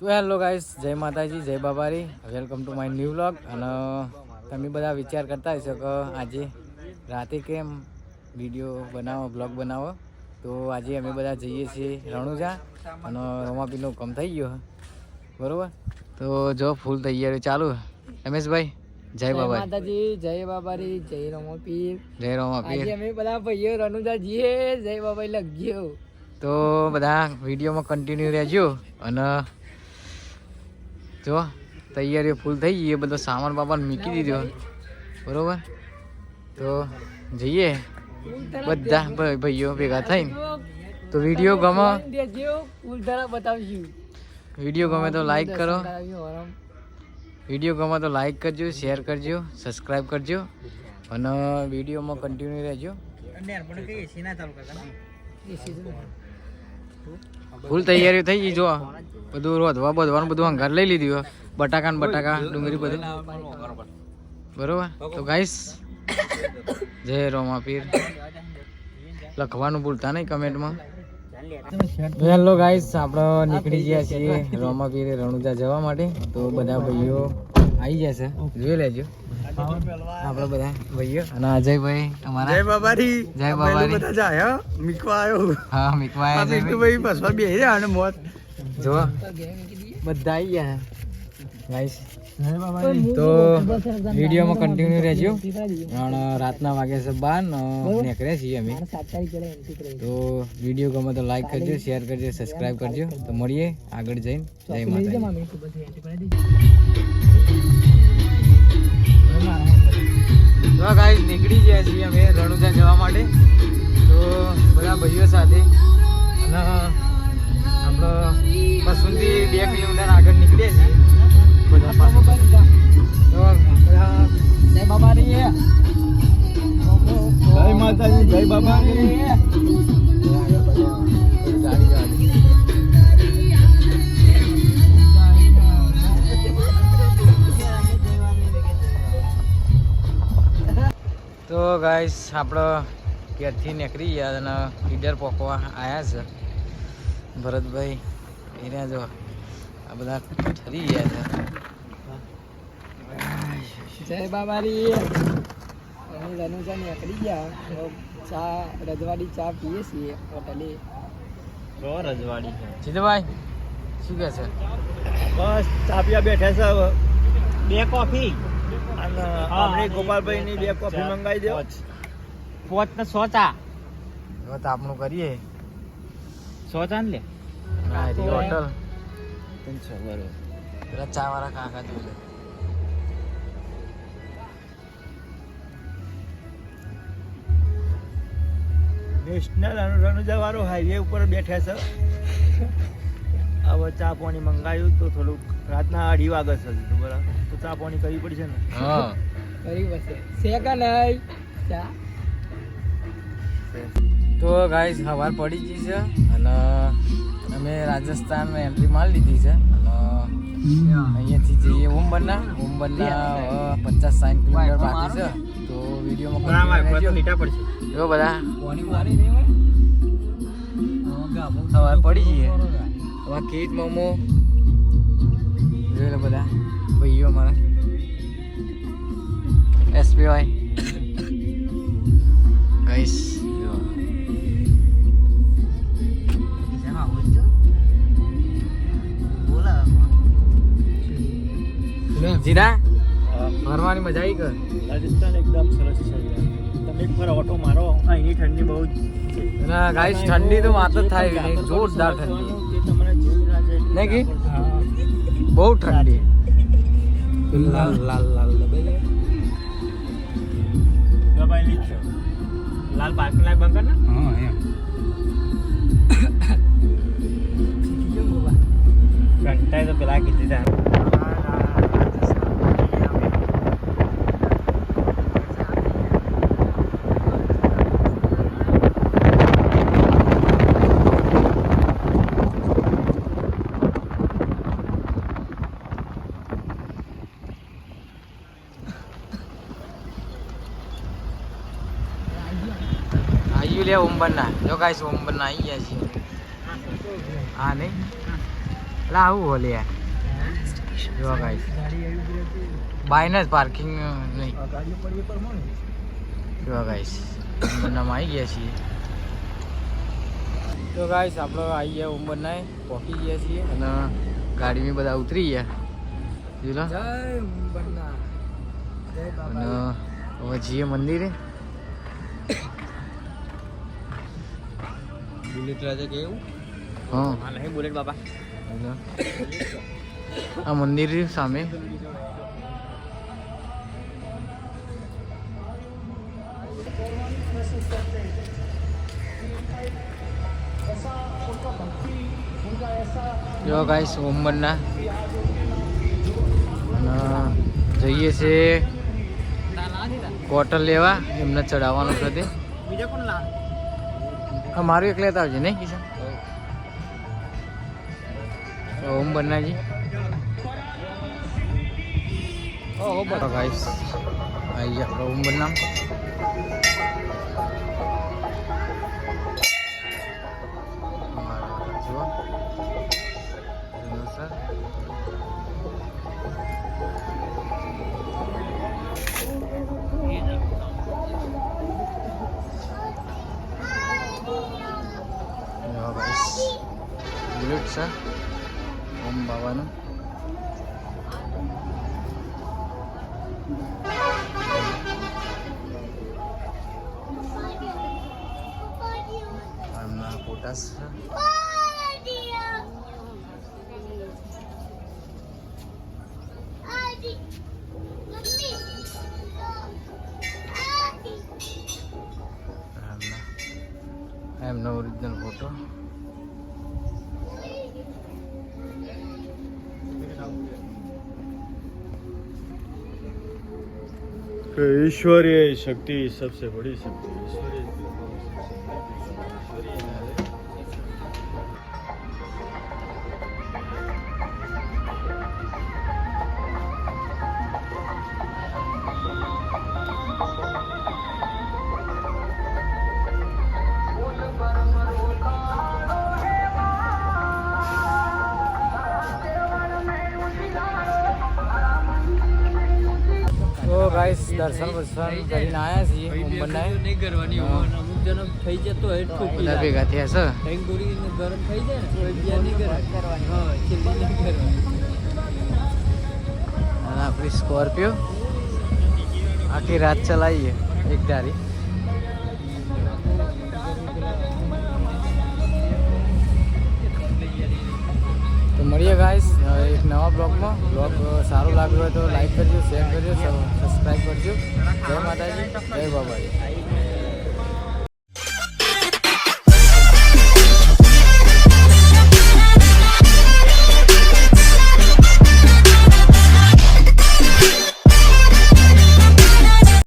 તો hello guys, જય માતાજી, જય બાબારી, welcome to my new vlog. અને તમે બધા વિચાર કરતા હશો કે આજે રાતે કેમ વિડીયો બનાવો, બ્લોગ બનાવો. તો આજે અમે બધા જઈએ છીએ રણુજા અને રોમાપીરનો હુકમ થઈ ગયો બરોબર. તો જો ફૂલ તૈયારી ચાલુ. રમેશભાઈ, જય બાબા માતાજી, જય બાબારી, જય રોમાપીર, જય રોમાપીર. આજે અમે બધા ભાઈઓ રણુજા જઈએ, જય બાબા લગ્યો. તો બધા વિડીયોમાં કન્ટિન્યુ રહેજો. અને જો તૈયારીઓ ફૂલ થઈ ગઈ, બધો સામાન બામાન મૂકી દીધો બરોબર. તો જઈએ બધા ભાઈઓ ભેગા થઈને. તો વિડીયો ગમે, વિડીયો ગમે તો લાઈક કરો, વિડીયો ગમે તો લાઈક કરજો, શેર કરજો, સબસ્ક્રાઈબ કરજો અને વિડીયોમાં કન્ટિન્યુ રહેજો. ફૂલ તૈયારી થઈ ગઈ. જો બધું રોધવા બધવાનું બધું અંગાર લઈ લીધું, બટાકા ને બટાકા ડુંગળી બધું બરોબર. તો ગાઈસ, જય રોમાપીર લખવાનું ભૂલતા નહીં કમેન્ટમાં. હેલો ગાઈસ, આપણે નીકળી ગયા છીએ રોમાપીરે રણુજા જવા માટે. તો બધા ભાઈઓ આવી જશે, જોઈ લેજો આપણે બધા ભાઈઓ. અને અજયભાઈ અમારા, જય બાબારી, જય બાબારી બધા જાય. મીકવા આવ્યો, હા મીકવા આવ્યા. મીકુભાઈ બસમાં બેહી રહ્યા અને મોત જો બધા આવી ગયા ગાઈસ. તો વિડીયોમાં કન્ટિન્યુ રહેજો. રાતના વાગે છે 12 નીકળ્યા છીએ અમે. તો વિડીયો ગમે તો લાઈક કરજો, શેર કરજો, સબસ્ક્રાઈબ કરજો. તો મળીએ આગળ જઈને. જય માતાજી. તો ગાઈસ, નીકળી ગયા છીએ અમે રણુજા જવા માટે. તો બધા ભાઈઓ સાથે અને આપણો પસુંદી 2 કિલોમીટર આગળ નીકળીએ છીએ બધા પાસે. તો જય બાબારી, જય માતાજી, જય બાબારી. તો ગાઈસ, આપણે ઘેરથી નીકળી ગયા અને ઈડર પોકવા આવ્યા છે. ભરતભાઈ એને જો આ બધા ઠરી ગયા છે. જય બાબારી. રણુજા નીકળી ગયા. ચા રજવાડી ચા પીએ છીએ હોટલે. રજવાડી સિદ્ધભાઈ શું કહે છે? બસ ચા પીવા બેઠા છે. 2 કોફી અને આપણે ગોપાલભાઈ ની 2 કોફી મંગાવી દો. 5 ને 100 ચા. હવે તો આપણું કરીએ 100 ચા ને લે. હા, હોટલ 300 બરોબર. પેલા ચા વાળા કાકા જોઈ લે. નેશનલ રણુજા વાળો હાઈવે ઉપર બેઠા છે. હવે ચા પાણી મંગાવ્યું તો થોડુંક રાતના 2:30 વાગે છે બરાબર. તો ચા પાણી કરવી પડશે ને. હા, કરવી પડશે. શેકા નહીં ચા. તો ગાઈસ, સવાર પડી ગઈ છે અને અમે રાજસ્થાનમાં એન્ટ્રી મારી લીધી છે. અને અહીંયાથી જઈએ ઓમબન્ના. 50-60 કિલોમીટર બાકી છે. તો વિડીયોમાં જો બધા સવાર પડી જઈએ. હવે કીટ મોમો જોઈ લો બધા ભાઈઓ અમારા. એસપીવાય ગાઈસ જીરા ફરવાની મજા આવી ગઈ. રાજસ્થાન એકદમ સરસ છે. તમે એક વાર ઓટો મારો. અહીં ઠંડી બહુ જ છે. ગાઈસ, ઠંડી તો વાત જ થાય નહીં, જોરદાર ઠંડી નહીં કે બહુ ઠંડી. લાલ લાલ લાલ લાલ પાર્કિંગ લાઈટ બંધ કર ને. હા એમ ઘંટાએ તો પેલા કીધી હતા. ઓમબન્ના જો ગાઈસ, ઓમબન્ના આવી ગયા છીએ. હા નહીં લા આવું હોલે યાર જો ગાઈસ બાયને જ પાર્કિંગ નહીં જો ગાઈસ ઉંબરનામાં આવી ગયા છીએ તો ગાઈસ આપણે આવી ગયા ઉંબરના પહોંચી ગયા છીએ અને ગાડીમાં બધા ઉતરી ગયા જોઈ લો અને હવે જઈએ મંદિરે બુલેટ રાજા કેવું હા નહીં બુલેટ બાપા આ મંદિર સામે જો ગાઈસ ઉંબરના અને જઈએ છે કોટલ લેવા એમને ચડાવવાનું છે તે બીજા કોણ લા હા મારું એક લેતા આવજે નહીં કિશન ઓમ બન્નાજી ઓહો બરો ગાઈસ આઈ ગયા ઓમ બન્નામ જો સર બુલેટ છે ઓમ બાવાનું એમના ફોટાસ છે એમનો ઓરિજિનલ ફોટો ईश्वरीय शक्ति सबसे बड़ी शक्ति ईश्वरीय તો ગાઈસ દર્શન કરીને આવ્યા છીએ ઉંબરના નહીં કરવાની અમુક જન્મ થઈ જતો હોય બધા ભેગા થયા છે ટેંક ગોળી ગરમ થઈ જાય ને તો બીજા નહીં કરવાની હા છેલ્લી નહીં કરવાની અને આપણી સ્કોર્પિયો આખી રાત ચલાવીએ એક ધારી તો મળીએ ગાઈસ એક નવા બ્લોગમાં બ્લોગ સારો લાગ્યો હોય તો લાઈક કરજો શેર કરજો સબસ્ક્રાઈબ કરજો જય માતાજી જય બાબાજી